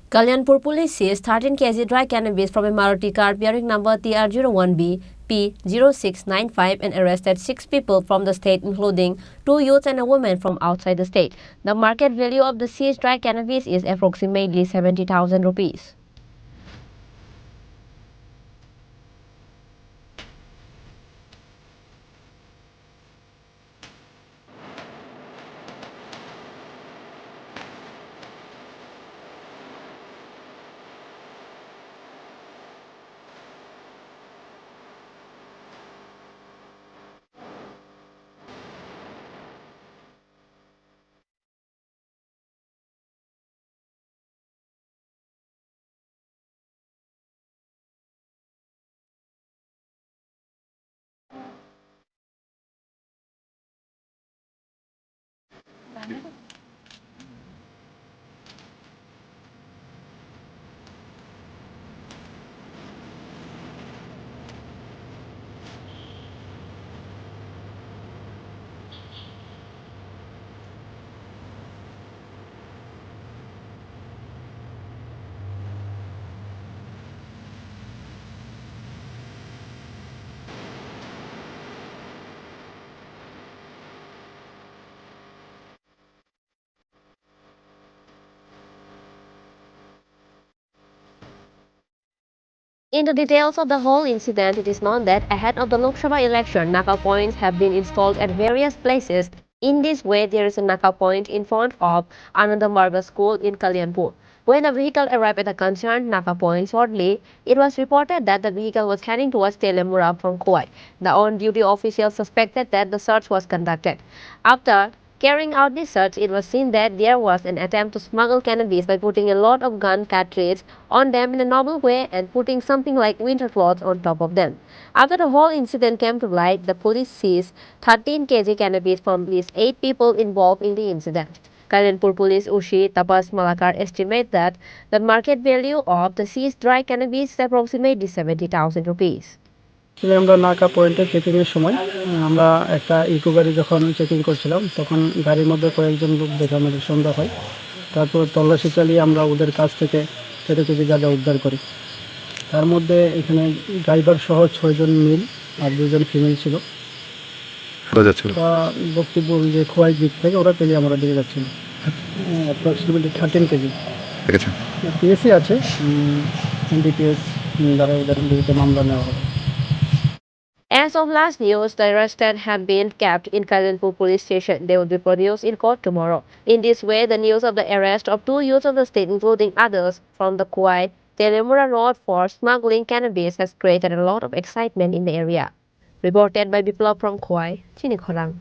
Kalyanpur Police seized 13 kg dry cannabis from a Maruti car bearing number TR01B P0695 and arrested 6 people from the state, including 2 youths and a woman from outside the state. The market value of the seized dry cannabis is approximately 70,000 rupees. In the details of the whole incident, it is known that ahead of the Lok Sabha election, knockout points have been installed at various places. In this way, there is a knockout point in front of another marble school in Kalyanpur. When the vehicle arrived at the concerned knockout point shortly, it was reported that the vehicle was heading towards Telemura from Kuwait. The on-duty officials suspected that the search was conducted. After carrying out this search, it was seen that there was an attempt to smuggle cannabis by putting a lot of gun cartridges on them in a normal way and putting something like winter clothes on top of them. After the whole incident came to light, the police seized 13 kg cannabis from at least 8 people involved in the incident. Kalyanpur Police Ushi Tapas Malakar estimate that the market value of the seized dry cannabis is approximately 70,000 rupees. আমরা নাকা পয়েন্টে চেকিংয়ের সময় আমরা একটা eco গাড়ি যখন checking করছিলাম তখন গাড়ির মধ্যে কয়েকজন লোক দেখে আমাদের সন্দেহ হয়। তারপর তল্লাশি চালিয়ে আমরা ওদের কাছ থেকে 13 কেজি গাঁজা উদ্ধার করি। তার মধ্যে এখানে ড্রাইভার সহ 6 জন মেল আর 2 জন ফিমেল ছিল। বক্তব্য যে খোয়াই দিক থেকে ওরা পেলে আমরা দিয়ে যাচ্ছিল অ্যাপ্রক্সিমেটলি 13 কেজি। পিএসসি আছে, এনডিপিএস দ্বারা ওদের বিরুদ্ধে মামলা নেওয়া হবে। As of last news, the arrested have been kept in Kalyanpur Police Station. They will be produced in court tomorrow. In this way, the news of the arrest of 2 youths of the state, including others from the Kuwait Telemura road for smuggling cannabis, has created a lot of excitement in the area. Reported by Biplov from Kuwait, Chini Khorang.